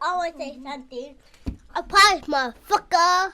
Always say something. A prize, motherfucker.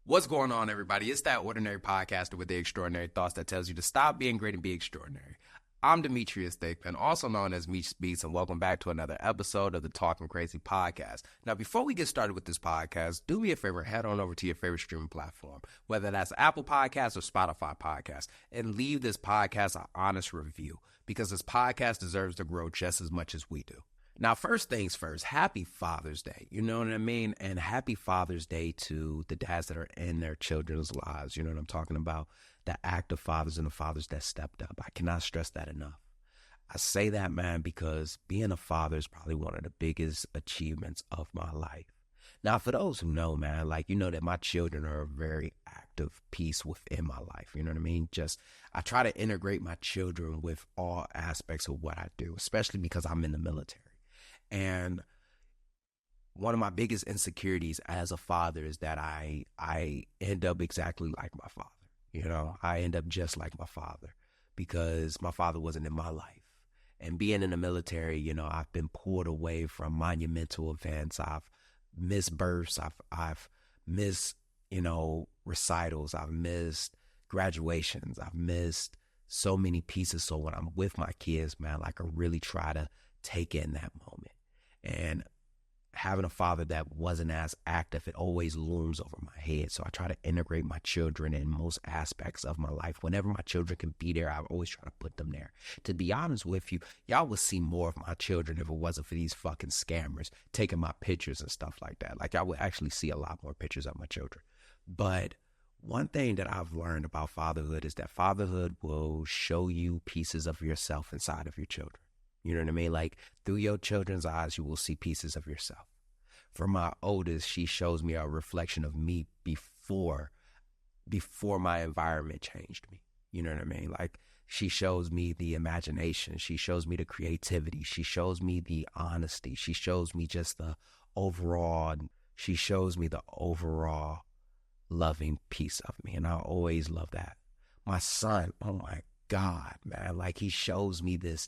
What's going on, everybody? It's that ordinary podcaster with the extraordinary thoughts that tells you to stop being great and be extraordinary. I'm Demetrius Thigpen, also known as Meech Speaks, and welcome back to another episode of the Talkin Crazy podcast. Now, before we get started with this podcast, do me a favor, head on over to your favorite streaming platform, whether that's Apple Podcasts or Spotify Podcasts, and leave this podcast an honest review, because this podcast deserves to grow just as much as we do. Now, first things first, happy Father's Day, you know what I mean? And happy Father's Day to the dads that are in their children's lives, you know what I'm talking about? The active fathers and the fathers that stepped up. I cannot stress that enough. I say that, man, because being a father is probably one of the biggest achievements of my life. Now, for those who know, man, like, you know that my children are a very active piece within my life. You know what I mean? I try to integrate my children with all aspects of what I do, especially because I'm in the military. And one of my biggest insecurities as a father is that I end up exactly like my father. You know, I end up just like my father because my father wasn't in my life. And being in the military, you know, I've been pulled away from monumental events. I've missed births. I've missed, you know, recitals. I've missed graduations. I've missed so many pieces. So when I'm with my kids, man, like I really try to take in that moment. And having a father that wasn't as active, it always looms over my head. So I try to integrate my children in most aspects of my life. Whenever my children can be there, I always try to put them there. To be honest with you, y'all would see more of my children if it wasn't for these fucking scammers taking my pictures and stuff like that. Like, I would actually see a lot more pictures of my children. But one thing that I've learned about fatherhood is that fatherhood will show you pieces of yourself inside of your children. You know what I mean? Like, through your children's eyes, you will see pieces of yourself. For my oldest, she shows me a reflection of me before my environment changed me. You know what I mean? Like, she shows me the imagination. She shows me the creativity. She shows me the honesty. She shows me just she shows me the overall loving piece of me. And I always love that. My son, oh my God, man, like, he shows me this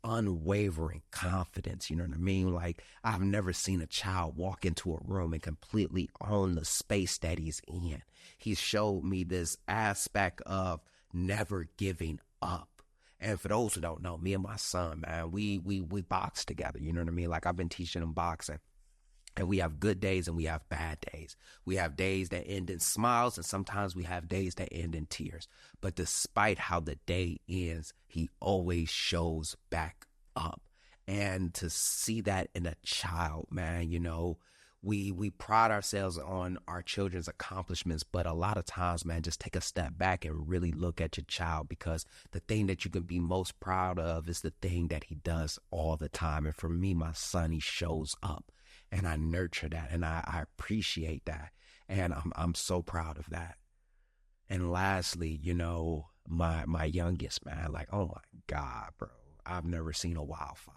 unwavering confidence, you know what I mean? Like, I've never seen a child walk into a room and completely own the space that he's in. He showed me this aspect of never giving up. And for those who don't know, me and my son, man, we box together, you know what I mean? Like, I've been teaching him boxing. And we have good days and we have bad days. We have days that end in smiles and sometimes we have days that end in tears. But despite how the day ends, he always shows back up. And to see that in a child, man, you know, we pride ourselves on our children's accomplishments, but a lot of times, man, just take a step back and really look at your child, because the thing that you can be most proud of is the thing that he does all the time. And for me, my son, he shows up. And I nurture that, and I appreciate that, and I'm so proud of that. And lastly, you know, my youngest, man, like, oh my God, bro, I've never seen a wildfire.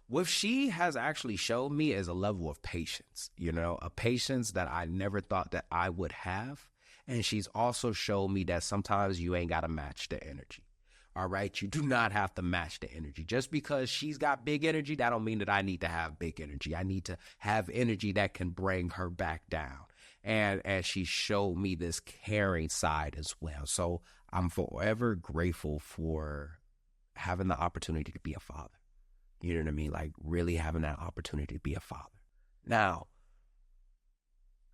What she has actually showed me is a level of patience, you know, a patience that I never thought that I would have. And she's also showed me that sometimes you ain't got to match the energy. All right, you do not have to match the energy. Just because she's got big energy, that don't mean that I need to have big energy. I need to have energy that can bring her back down. And she showed me this caring side as well. So I'm forever grateful for having the opportunity to be a father. You know what I mean? Like, really having that opportunity to be a father. Now,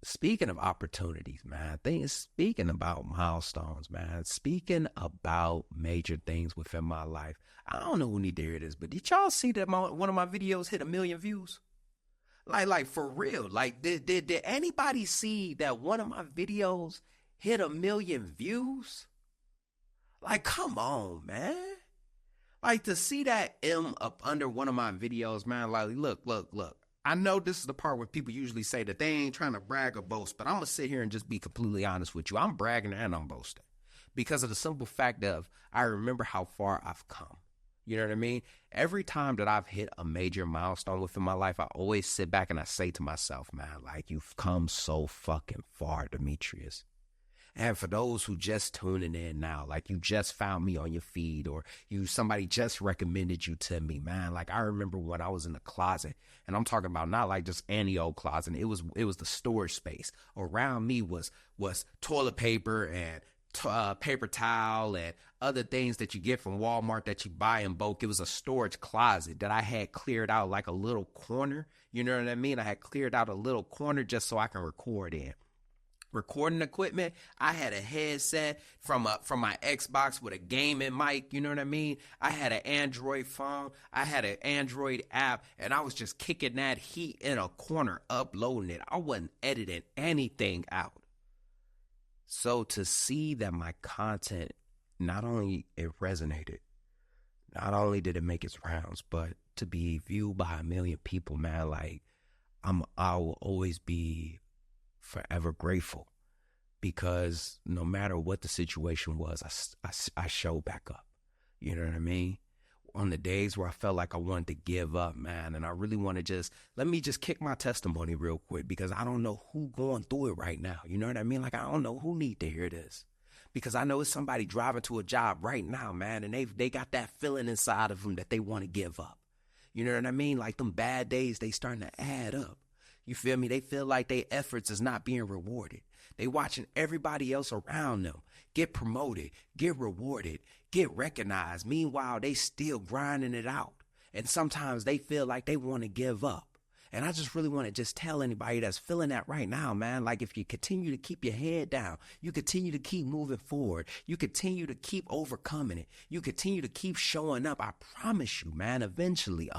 speaking of opportunities, man, speaking about milestones, man, speaking about major things within my life, I don't know who need to hear this, but did y'all see that one of my videos hit 1 million views? Like for real, like did anybody see that one of my videos hit 1 million views? Like, come on, man. Like, to see that M up under one of my videos, man, like, look. I know this is the part where people usually say that they ain't trying to brag or boast, but I'm going to sit here and just be completely honest with you. I'm bragging and I'm boasting because of the simple fact of I remember how far I've come. You know what I mean? Every time that I've hit a major milestone within my life, I always sit back and I say to myself, man, like, you've come so fucking far, Demetrius. And for those who just tuning in now, like you just found me on your feed or somebody just recommended you to me, man. Like I remember when I was in the closet, and I'm talking about not like just any old closet. It was the storage space. Around me was toilet paper and paper towel and other things that you get from Walmart that you buy in bulk. It was a storage closet that I had cleared out like a little corner. You know what I mean? I had cleared out a little corner just so I can record in. Recording equipment, I had a headset from my Xbox with a gaming mic, you know what I mean? I had an Android phone, I had an Android app, and I was just kicking that heat in a corner, uploading it. I wasn't editing anything out. So to see that my content, not only it resonated, not only did it make its rounds, but to be viewed by 1 million people, man, like I will always be forever grateful, because no matter what the situation was, I showed back up. You know what I mean? On the days where I felt like I wanted to give up, man, and I really want to let me kick my testimony real quick, because I don't know who going through it right now. You know what I mean? Like, I don't know who need to hear this, because I know it's somebody driving to a job right now, man, and they got that feeling inside of them that they want to give up. You know what I mean? Like them bad days, they starting to add up. You feel me? They feel like their efforts is not being rewarded. They watching everybody else around them get promoted, get rewarded, get recognized. Meanwhile, they still grinding it out. And sometimes they feel like they want to give up. And I just really want to tell anybody that's feeling that right now, man, like if you continue to keep your head down, you continue to keep moving forward, you continue to keep overcoming it, you continue to keep showing up, I promise you, man, eventually,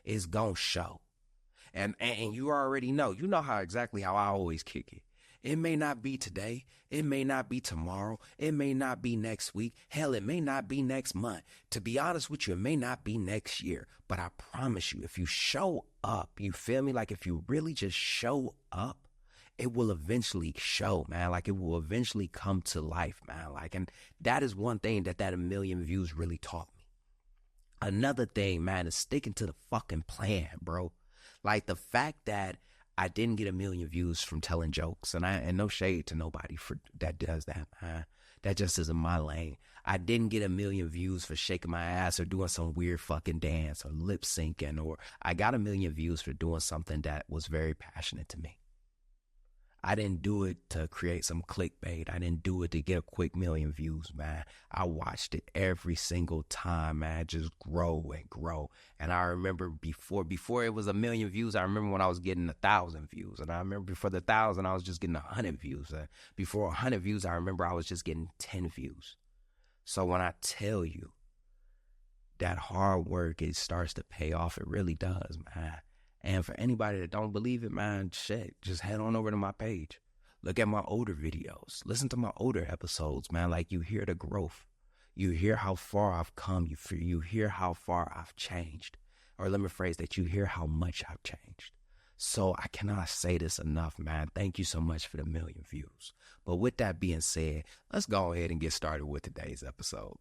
it's going to show. And you already know, how exactly how I always kick it. It may not be today. It may not be tomorrow. It may not be next week. Hell, it may not be next month. To be honest with you, it may not be next year. But I promise you, if you show up, you feel me? Like if you really just show up, it will eventually show, man. Like it will eventually come to life, man. Like, and that is one thing that 1 million views really taught me. Another thing, man, is sticking to the fucking plan, bro. Like the fact that I didn't get 1 million views from telling jokes, and no shade to nobody for that does that, man. That just isn't my lane. I didn't get 1 million views for shaking my ass or doing some weird fucking dance or lip syncing, or I got 1 million views for doing something that was very passionate to me. I didn't do it to create some clickbait. I didn't do it to get a quick 1 million views, man. I watched it every single time, man, just grow and grow. And I remember before it was 1 million views, I remember when I was getting 1,000 views. And I remember before the 1,000, I was just getting 100 views. Before 100 views, I remember I was just getting 10 views. So when I tell you that hard work, it starts to pay off, it really does, man. And for anybody that don't believe it, man, shit, just head on over to my page. Look at my older videos. Listen to my older episodes, man. Like, you hear the growth. You hear how far I've come. You hear how far I've changed. Or let me phrase that, you hear how much I've changed. So I cannot say this enough, man. Thank you so much for the 1 million views. But with that being said, let's go ahead and get started with today's episode.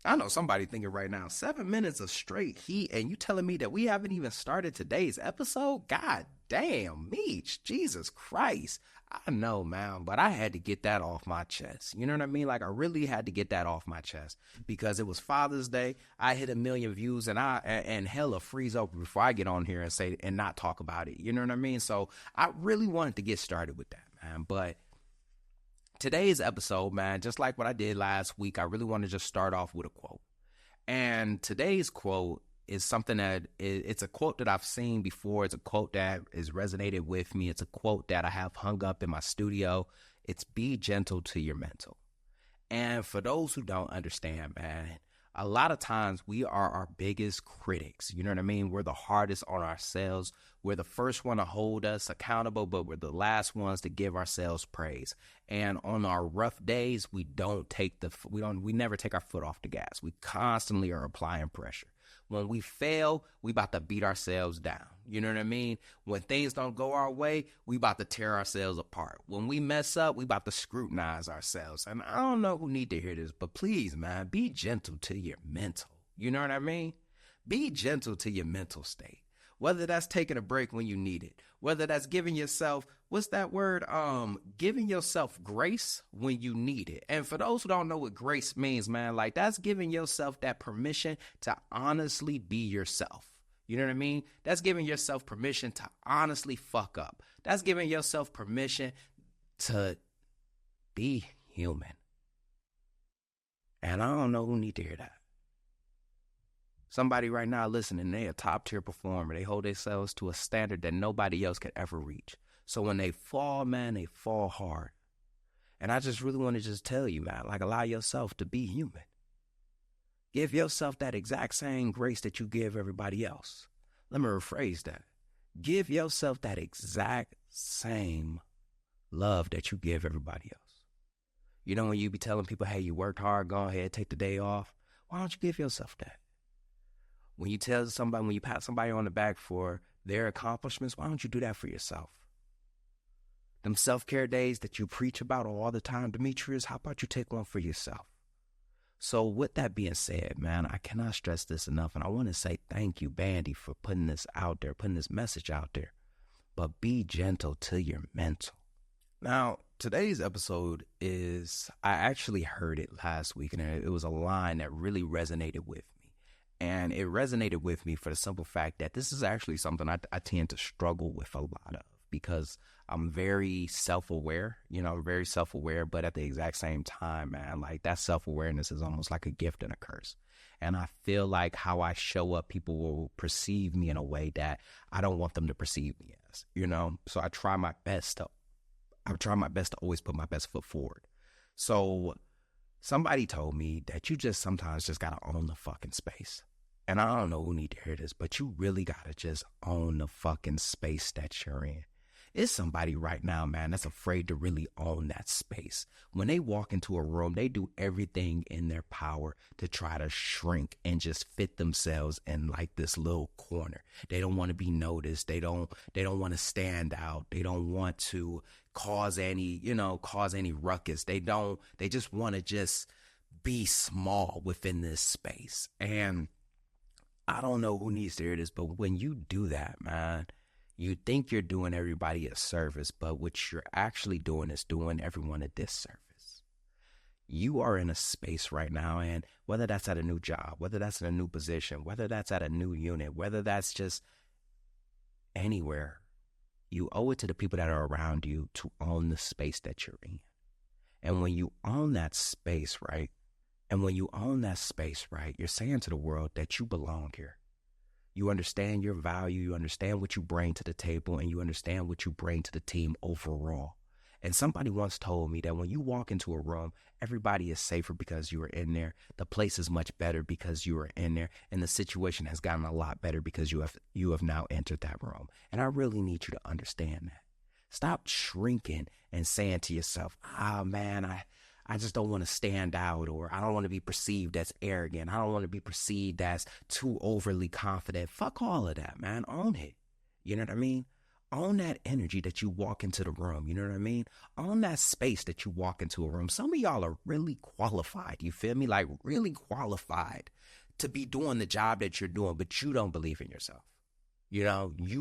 I know somebody thinking right now, 7 minutes of straight heat, and you telling me that we haven't even started today's episode? God damn, Meech, Jesus Christ. I know, man, but I had to get that off my chest. You know what I mean? Like, I really had to get that off my chest because it was Father's Day. I hit 1 million views, and hella freeze over before I get on here and say and not talk about it. You know what I mean? So I really wanted to get started with that, man. But today's episode, man, just like what I did last week, I really want to just start off with a quote. And today's quote is something that it's a quote that I've seen before. It's a quote that has resonated with me. It's a quote that I have hung up in my studio. It's be gentle to your mental. And for those who don't understand, man, a lot of times we are our biggest critics. You know what I mean? We're the hardest on ourselves. We're the first one to hold us accountable, but we're the last ones to give ourselves praise. And on our rough days, we never take our foot off the gas. We constantly are applying pressure. When we fail, we about to beat ourselves down. You know what I mean? When things don't go our way, we about to tear ourselves apart. When we mess up, we about to scrutinize ourselves. And I don't know who need to hear this, but please, man, be gentle to your mental. You know what I mean? Be gentle to your mental state. Whether that's taking a break when you need it, whether that's giving yourself, what's that word? Giving yourself grace when you need it. And for those who don't know what grace means, man, like that's giving yourself that permission to honestly be yourself. You know what I mean? That's giving yourself permission to honestly fuck up. That's giving yourself permission to be human. And I don't know who need to hear that. Somebody right now listening, they a top tier performer. They hold themselves to a standard that nobody else could ever reach. So when they fall, man, they fall hard. And I just really want to just tell you, man, like allow yourself to be human. Give yourself that exact same grace that you give everybody else. Let me rephrase that. Give yourself that exact same love that you give everybody else. You know, when you be telling people, hey, you worked hard, go ahead, take the day off. Why don't you give yourself that? When you tell somebody, when you pat somebody on the back for their accomplishments, why don't you do that for yourself? Them self-care days that you preach about all the time, Demetrius, how about you take one for yourself? So with that being said, man, I cannot stress this enough. And I want to say thank you, Bandy, for putting this out there, putting this message out there. But be gentle to your mental. Now, today's episode is, I actually heard it last week, and it was a line that really resonated with me. And it resonated with me for the simple fact that this is actually something I tend to struggle with a lot of, because I'm very self-aware, very self-aware, but at the exact same time, man, like that self-awareness is almost like a gift and a curse. And I feel like how I show up, people will perceive me in a way that I don't want them to perceive me as, so I try my best to always put my best foot forward. So somebody told me that you just sometimes just got to own the fucking space. And I don't know who need to hear this, but you really got to just own the fucking space that you're in. It's somebody right now, man, that's afraid to really own that space. When they walk into a room, they do everything in their power to try to shrink and just fit themselves in like this little corner. They don't want to be noticed. They don't want to stand out. They don't want to cause any ruckus. They just want to just be small within this space. And I don't know who needs to hear this, but when you do that, man, you think you're doing everybody a service, but what you're actually doing is doing everyone a disservice. You are in a space right now, and whether that's at a new job, whether that's in a new position, whether that's at a new unit, whether that's just anywhere, you owe it to the people that are around you to own the space that you're in. And when you own that space, right? You're saying to the world that you belong here. You understand your value, you understand what you bring to the table, and you understand what you bring to the team overall. And somebody once told me that when you walk into a room, everybody is safer because you are in there. The place is much better because you are in there. And the situation has gotten a lot better because you have now entered that room. And I really need you to understand that. Stop shrinking and saying to yourself, man, I just don't want to stand out, or I don't want to be perceived as arrogant. I don't want to be perceived as too overly confident. Fuck all of that, man. Own it. You know what I mean? Own that energy that you walk into the room. You know what I mean? Own that space that you walk into a room. Some of y'all are really qualified. You feel me? Like really qualified to be doing the job that you're doing, but you don't believe in yourself. You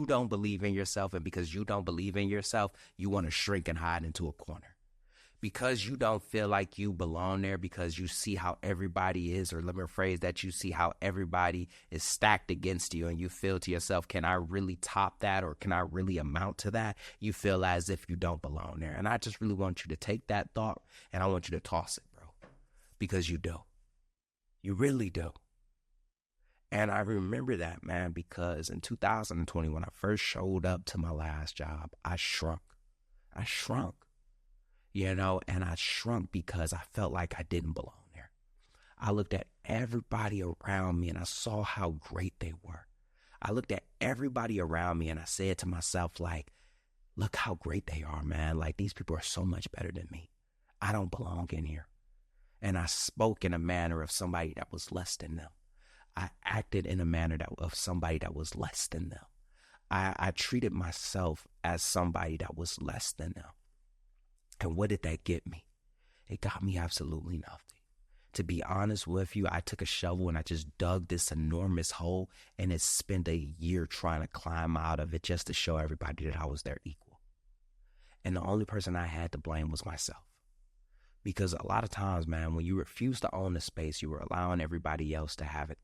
don't believe in yourself. And because you don't believe in yourself, you want to shrink and hide into a corner. Because you don't feel like you belong there, because you see how everybody is, or let me rephrase that, you see how everybody is stacked against you, and you feel to yourself, can I really top that, or can I really amount to that? You feel as if you don't belong there. And I just really want you to take that thought, and I want you to toss it, bro, because you do. You really do. And I remember that, man, because in 2020, when I first showed up to my last job, I shrunk. And I shrunk because I felt like I didn't belong there. I looked at everybody around me and I saw how great they were. I looked at everybody around me and I said to myself, like, look how great they are, man. Like, these people are so much better than me. I don't belong in here. And I spoke in a manner of somebody that was less than them. I acted in a manner of somebody that was less than them. I treated myself as somebody that was less than them. And what did that get me? It got me absolutely nothing. To be honest with you, I took a shovel and I just dug this enormous hole and it spent a year trying to climb out of it just to show everybody that I was their equal. And the only person I had to blame was myself. Because a lot of times, man, when you refuse to own the space, you were allowing everybody else to have it.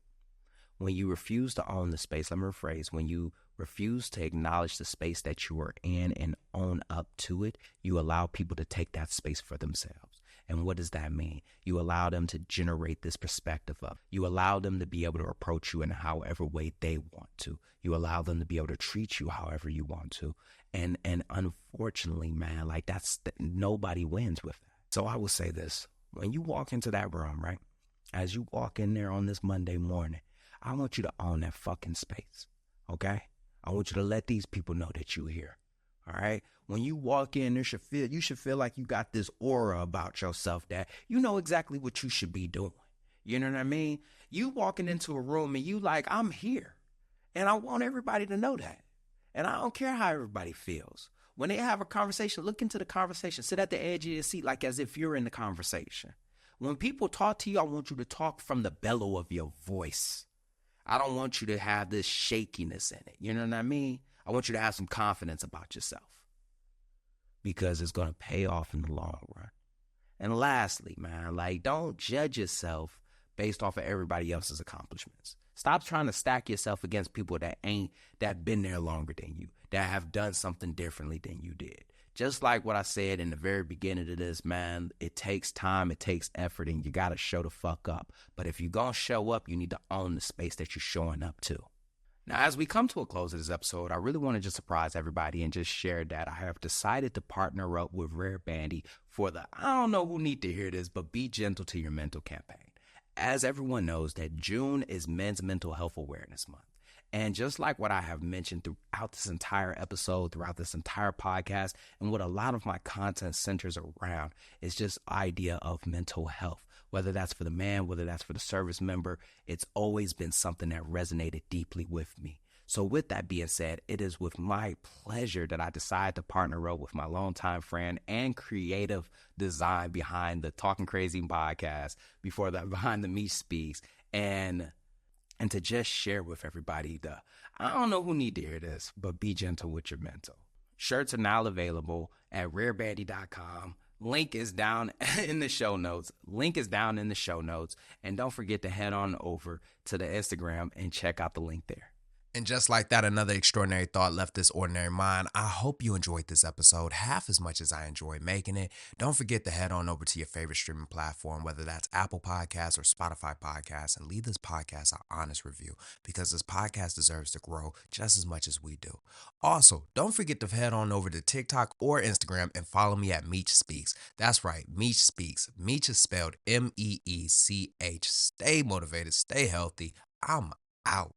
When you refuse to own the space, let me rephrase, when you refuse to acknowledge the space that you are in and own up to it, you allow people to take that space for themselves. And what does that mean? You allow them to generate this perspective of. You allow them to be able to approach you in however way they want to. You allow them to be able to treat you however you want to. And unfortunately, man, like nobody wins with that. So I will say this. When you walk into that room, right? As you walk in there on this Monday morning, I want you to own that fucking space, okay? I want you to let these people know that you're here, all right? When you walk in, you should feel like you got this aura about yourself that you know exactly what you should be doing. You know what I mean? You walking into a room and you like, I'm here, and I want everybody to know that. And I don't care how everybody feels. When they have a conversation, look into the conversation. Sit at the edge of your seat like as if you're in the conversation. When people talk to you, I want you to talk from the bellow of your voice. I don't want you to have this shakiness in it. You know what I mean? I want you to have some confidence about yourself because it's going to pay off in the long run. And lastly, man, like don't judge yourself based off of everybody else's accomplishments. Stop trying to stack yourself against people that been there longer than you, that have done something differently than you did. Just like what I said in the very beginning of this, man, it takes time, it takes effort, and you got to show the fuck up. But if you're going to show up, you need to own the space that you're showing up to. Now, as we come to a close of this episode, I really want to just surprise everybody and just share that I have decided to partner up with Rare Bandy for the I don't know who need to hear this, but Be Gentle to Your Mental campaign. As everyone knows that June is Men's Mental Health Awareness Month. And just like what I have mentioned throughout this entire episode, throughout this entire podcast, and what a lot of my content centers around is just idea of mental health, whether that's for the man, whether that's for the service member, it's always been something that resonated deeply with me. So with that being said, it is with my pleasure that I decided to partner up with my longtime friend and creative design behind the Talkin Crazy podcast, behind the Meech Speaks, and to just share with everybody I don't know who need to hear this, but be gentle with your mental. Shirts are now available at rarebandy.com. Link is down in the show notes. And don't forget to head on over to the Instagram and check out the link there. And just like that, another extraordinary thought left this ordinary mind. I hope you enjoyed this episode half as much as I enjoyed making it. Don't forget to head on over to your favorite streaming platform, whether that's Apple Podcasts or Spotify Podcasts, and leave this podcast an honest review because this podcast deserves to grow just as much as we do. Also, don't forget to head on over to TikTok or Instagram and follow me at Meech Speaks. That's right, Meech Speaks. Meech is spelled M-E-E-C-H. Stay motivated, stay healthy. I'm out.